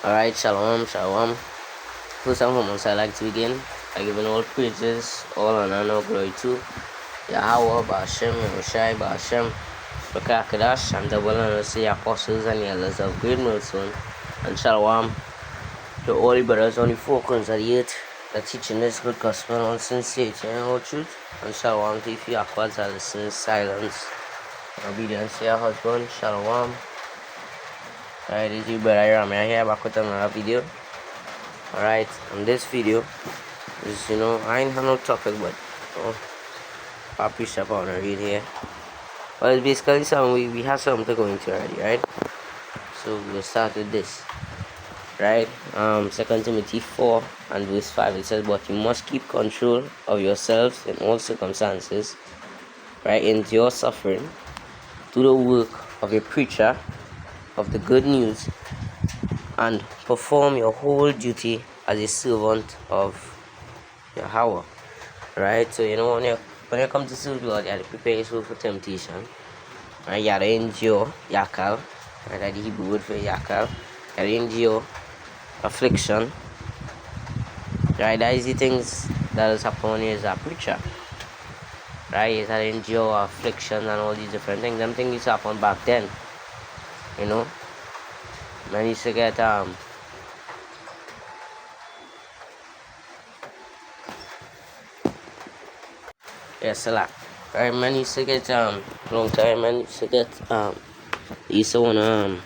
Alright, shalom, shalom. First and foremost, I'd like to begin by giving all praises, all honor, and all glory to Yahweh, Ba'ashem, Yahushai, Ba'ashem, Rakakadash, and the well and the apostles and the elders of Great Millstone, and shalom to all the brothers on the four corners of the earth that teaching this good gospel on sincerity and all truth, and shalom to if you aquas that listen in silence and obedience to your husband, shalom. Alright, this is your brother Ramya here back with another video. Alright, on this video is, I ain't have no topic, but I'll preach up on it read here. Well, it's basically something we have something to go into already, right? So we'll start with this, right? 2 Timothy 4 and verse 5, it says, "But you must keep control of yourselves in all circumstances, right? Endure suffering, do the work of a preacher of the good news, and perform your whole duty as a servant of Yahweh." Right? So when you come to serve God, you have to prepare yourself for temptation. Right? You have to endure yakal. Right? That's the Hebrew word for yakal. You have to endure affliction. Right? That is the things that is happening when you is a preacher. Right? You have to endure affliction and all these different things. Them things used to happen back then. Man used to get yes, a lot. Right, man used to get long time. Man used to get used to wanna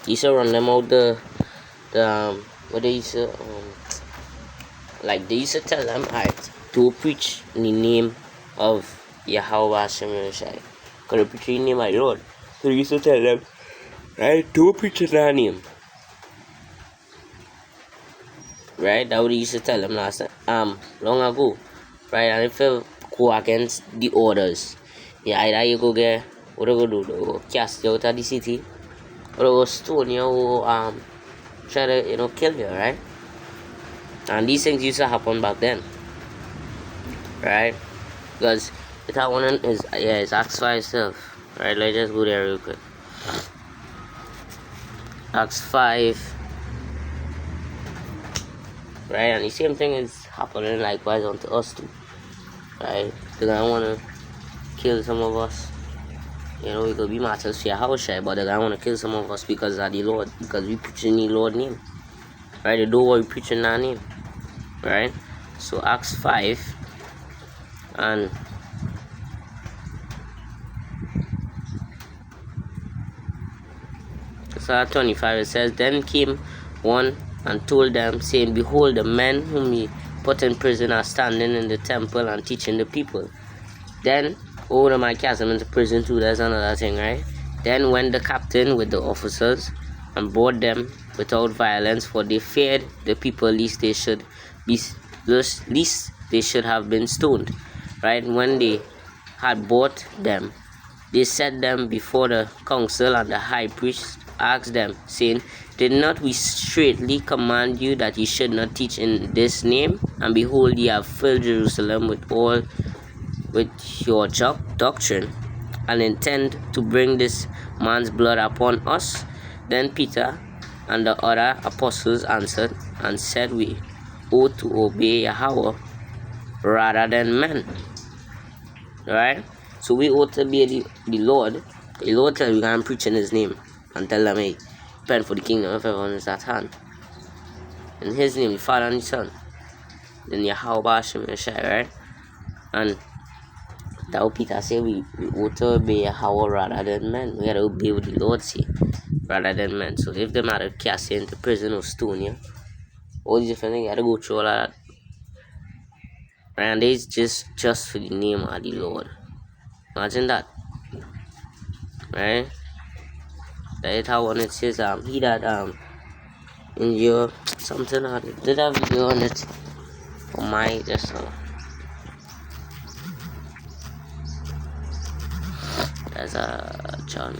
used to run them out the what they used to like they used to tell them, alright, to preach in the name of Yahweh Hashem Yahushai. Cause they preach in the name of the Lord. So they used to tell them, right, to preach in that name. Right, that what they used to tell them last time. Long ago. Right, and if you go against the orders, either you go get what they go do, they go cast you out of the city, or they go stone you, or try to kill you, right? And these things used to happen back then, right? Because it had one is it's Acts 5 itself, right? Let's just go there real quick. Acts 5, right? And the same thing is happening likewise unto us too, right? They're gonna wanna kill some of us. We could be martyrs for Yahushua, but they're gonna wanna kill some of us because of the Lord, because we preaching the Lord name, right? They do what we preaching that name, right? So Acts 5 and Psalm 25, it says, "Then came one and told them, saying, Behold, the men whom ye put in prison are standing in the temple and teaching the people." Then, the might cast them into prison too, that's another thing, right? Then went the captain with the officers and brought them without violence, for they feared the people, lest they should have been stoned. Right? When they had brought them, they set them before the council, and the high priest asked them, saying, "Did not we straitly command you that ye should not teach in this name? And behold, ye have filled Jerusalem with your doctrine, and intend to bring this man's blood upon us." Then Peter and the other apostles answered and said, "We ought to obey Yahweh rather than men." Right? So we ought to be the Lord. The Lord tells you can preach in his name and tell them, hey, repent, for the kingdom of heaven is at hand. In his name, the Father and the Son. Then Yahweh Hashem Yeshai, right? And that what Peter said, we ought to obey Yahweh rather than men. We gotta obey what the Lord say rather than men. So if them had to cast you into prison or stone you, all these different things, you gotta go through all of that. And it's just for the name of the Lord. Imagine that. Right? That's how one it says he that in your something on it. Did have video on it for my just as a John.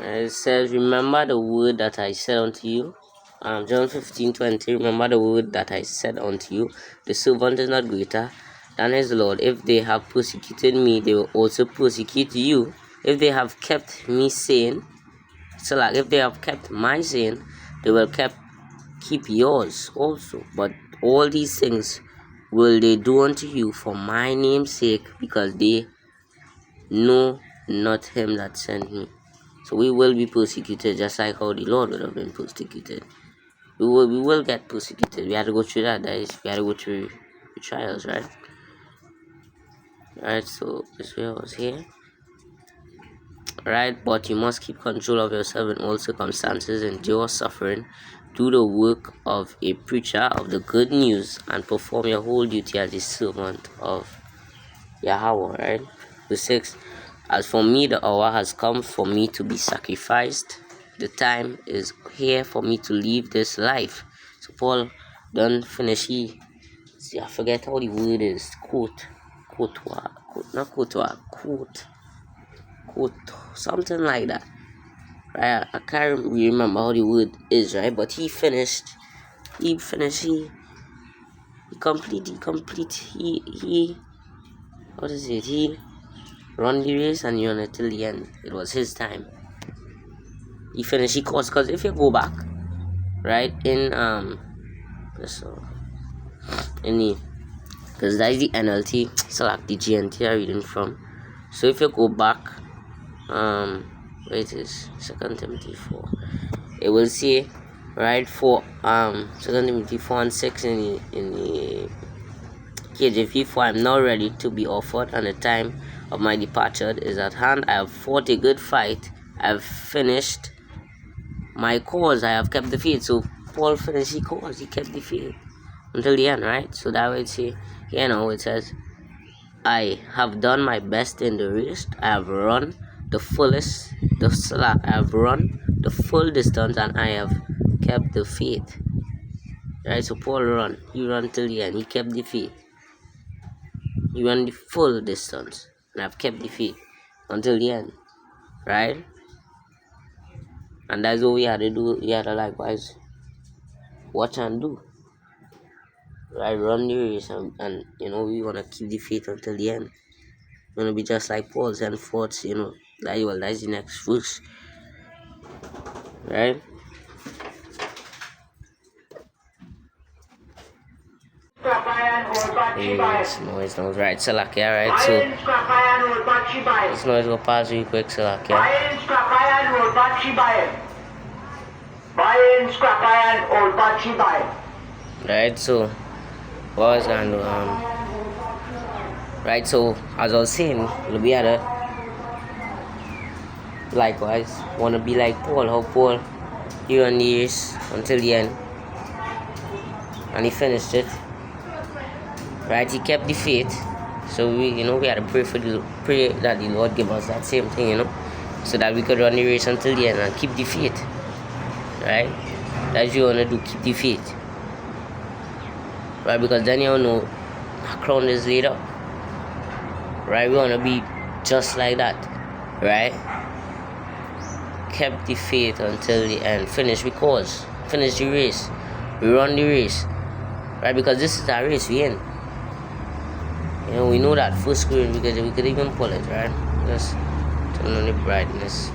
It says, remember the word that I said unto you. John 15:20. Remember the word that I said unto you. The servant is not greater than his Lord. If they have persecuted me, they will also persecute you. If they have kept me sane, so like if they have kept my saying, they will keep yours also. But all these things will they do unto you for my name's sake, because they know not him that sent me. So we will be persecuted just like how the Lord would have been persecuted. We will get persecuted. We have to go through that, guys. We have to go through the trials, right? Alright, so this way I was here. Right, but you must keep control of yourself in all circumstances, endure suffering, do the work of a preacher of the good news, and perform your whole duty as a servant of Yahweh. Right? Verse 6. As for me, the hour has come for me to be sacrificed. The time is here for me to leave this life. So Paul done finish. I forget how the word is. Quote, something like that, right? I can't remember how the word is, right? But he complete, he what is it? He run the race and he run it till the end. It was his time. He finished the course, because if you go back, right, in because that is the NLT, select the GNT I'm reading from. So if you go back, where it is, 2 Timothy 4, it will say, right, for 2 Timothy 4 and 6 in the KJV, for I am now ready to be offered, and the time of my departure is at hand. I have fought a good fight, I have finished my cause, I have kept the faith. So Paul finished his cause, he kept the faith until the end, right? So that way it say, here now it says, I have done my best in the race, I have run the I have run the full distance, and I have kept the faith. Right? So Paul he ran till the end, he kept the faith. He ran the full distance, and I've kept the faith until the end. Right? And that's what we had to do. We had to likewise watch and do. Right? Run the race, and we want to keep the faith until the end. We're going to be just like Paul, and forth, that's the next verse. Right? Noise, right, Salakia, right? So this noise will pass real quick, Salakia. Right, so what I was gonna do, right, so as I was saying, we had likewise wanna be like Paul, how Paul he ran the race until the end, and he finished it. Right, he kept the faith. So we had to pray that the Lord give us that same thing, so that we could run the race until the end and keep the faith. Right? That's what you wanna do, keep the faith. Right, because then our crown is laid up. Right, we wanna be just like that. Right? Kept the faith until the end. Finish the course. Finish the race. We run the race. Right, because this is our race we in. We know that first screen because we could even pull it, right? Just turn on the brightness.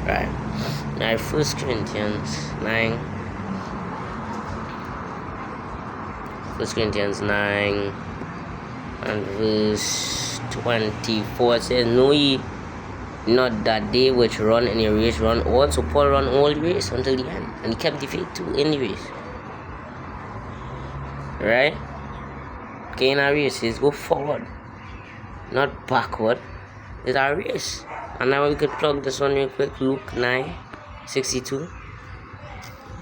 Right. Now 1 Corinthians 9. 1 Corinthians 9 and verse 24 says, know ye not that they which run in a race run all? So Paul run all the race until the end, and he kept the faith too in the race. Right? Okay, in our race is go forward, not backward. It's our race. And now we could plug this one real quick. Luke 9:62.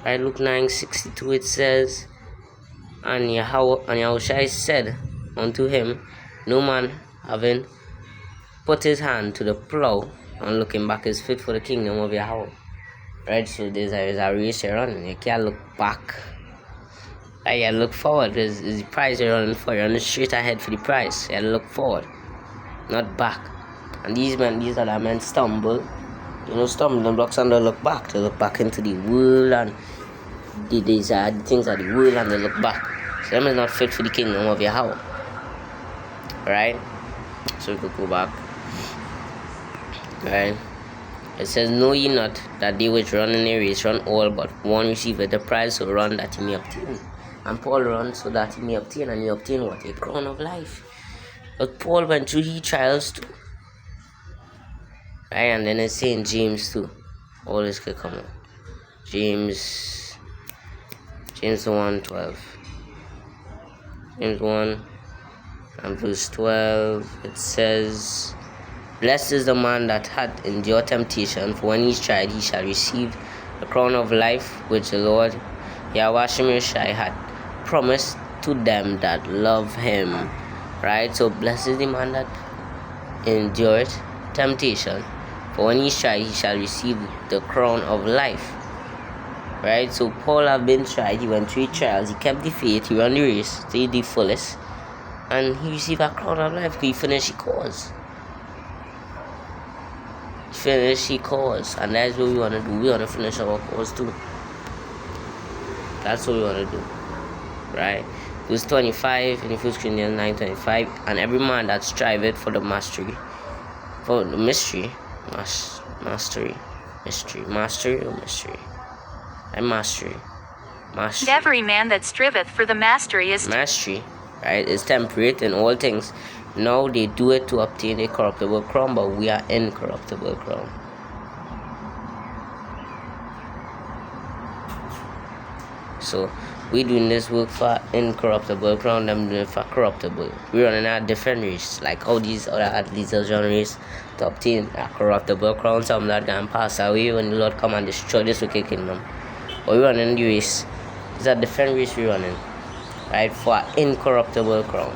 Right, Luke 9:62, it says, and Yahushua said unto him, no man having put his hand to the plow and looking back is fit for the kingdom of Yahweh. Right, so there's a race you're running. You can't look back. You look forward. Is the prize you're running for. You're running straight ahead for the prize. You look forward, not back. And these other men stumble stumbling blocks, and they look back. They look back into the world and these are the things of the world, and they look back. So them is not fit for the kingdom of Yahweh. Right? So we could go back. Right? It says, know ye not that they which run in a race run all, but one receiveth the prize, so run that he may obtain. And Paul runs so that he may obtain, and he obtained what? A crown of life. But Paul went through his trials too. Right? And then it's saying James too. All this could come out. James 1:12. James 1 and verse 12. It says, blessed is the man that hath endured temptation, for when he is tried, he shall receive the crown of life which the Lord Yahweh Shemeshai hath promised to them that love him. Right? So blessed is the man that endured temptation, for when he is tried, he shall receive the crown of life. Right? So Paul have been tried, he went through trials, he kept the faith, he ran the race to the fullest, and he received a crown of life because he finished his course. And that's what we want to do. We want to finish our course too. That's what we want to do. Right? Verse 25 in 1 Corinthians 9:25, and every man that striveth for the mastery or mystery. And every man that striveth for the mastery is right, is temperate in all things. Now they do it to obtain a corruptible crown, but we are incorruptible crown. So we doing this work for incorruptible crown, them doing it for corruptible. We running a different race, like how these other athletes are running race to obtain a corruptible crown. Some that can pass away when the Lord come and destroy this wicked kingdom. But we running the race. It's a different race we running, right? For an incorruptible crown.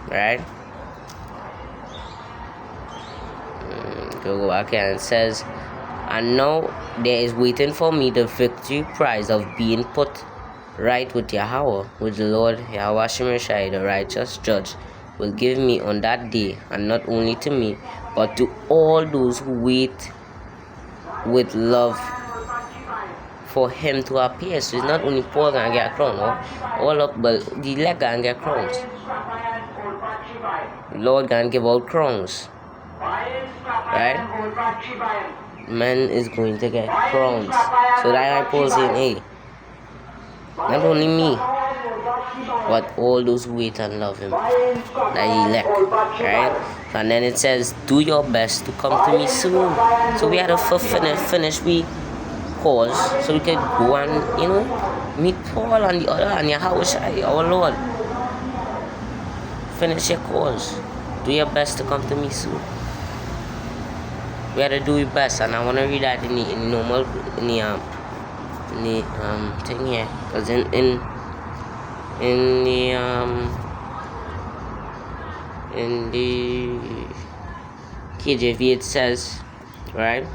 Right? Go back here and it says, and now there is waiting for me the victory prize of being put right with Yahweh, which the Lord Yahweh Shemeshai, the righteous judge, will give me on that day, and not only to me, but to all those who wait with love for him to appear. So it's not only Paul gonna get a crown, all up, but the elect gonna get crowns. The Lord gonna give out crowns. Right? Man is going to get crowns. So that I Paul saying, hey, not only me, but all those who wait and love him, that he elect. Right? And then it says, do your best to come to me soon. So we had to finish we cause, so we could go and meet Paul and the other and Yahushua, our Lord. Finish your cause. Do your best to come to me soon. We had to do your best, and I want to read that in the normal thing here, because in the KJV it says, right,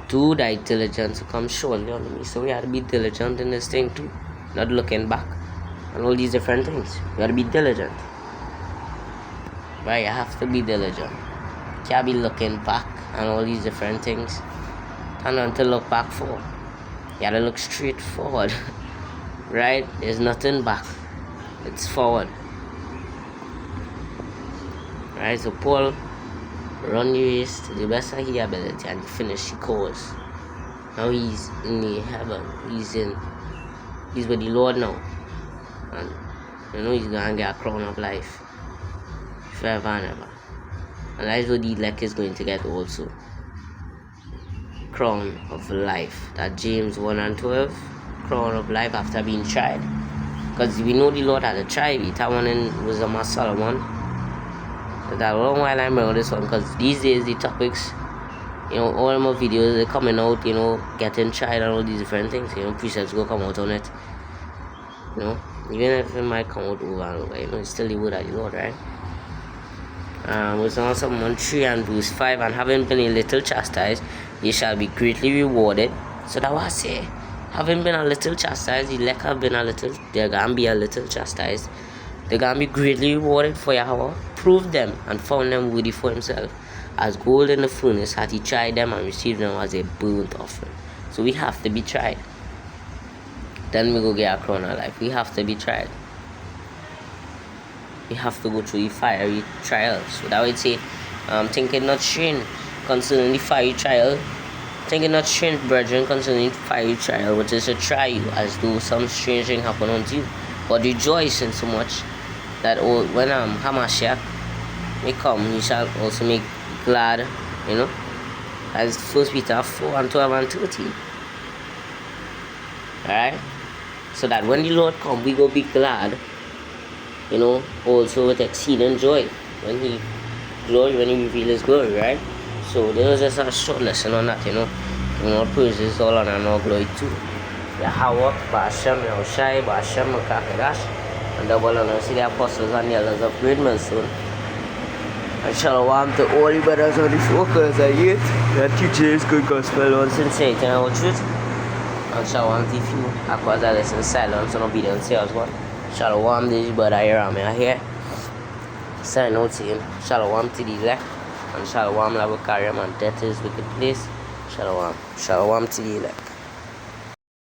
do thy diligence to come surely unto me. So we have to be diligent in this thing too, not looking back and all these different things. We have to be diligent, right? You have to be diligent. You can't be looking back and all these different things. And not to look back for. You gotta look straight forward. Right? There's nothing back. It's forward. Right? So Paul run the race to the best of his ability and he finished his course. Now he's in the heaven. He's with the Lord now. And he's gonna get a crown of life. Forever and ever. And that's what the elect is going to get also. Crown of life. That James 1:12. Crown of life after being tried. Because we know the Lord had a tribe. That one was a Solomon. But that long while I remember this one, because these days the topics, all my videos are coming out, getting tried and all these different things. Precepts go come out on it. Even if it might come out over and over, it's still the word of the Lord, right? Was on Psalm 3 and verse 5, and having been a little chastised, ye shall be greatly rewarded. So that was I say, having been a little chastised, the elect have been a little, they're gonna be a little chastised. They're gonna be greatly rewarded for Yahweh. Proved them and found them worthy for himself. as gold in the furnace hath he tried them and received them as a burnt offering. So we have to be tried. Then we go get a crown of life. We have to be tried. We have to go through the fiery trials. So that would say, thinking not strange concerning the fiery trial. Thinking not strange, brethren, concerning the fiery trial, which is to try you as though some strange thing happen unto you. But rejoice in so much that when Hamashiach may come, you shall also make glad, as 1 Peter 4 and 12 and 13. Alright? So that when the Lord come, we go be glad, also with exceeding joy when he reveals his glory, right? So there was just a short lesson on that, all praises, all honor and all glory to Yahweh, Ba'ashem, Yahushai, Ba'ashem, Makakadash, and double honor to the apostles and the elders of Great Millstone. And shalom to all the brothers on the focus and yet that teaches good gospel on sincerity and our truth. And shalom to you, across that lesson silence and obedience as well. Shalom, this is brother Hiram here. Sign out to him. Shalom to the elect. And shalom, Labukariam, and death is wicked place. Shalom. Shalom to the elect.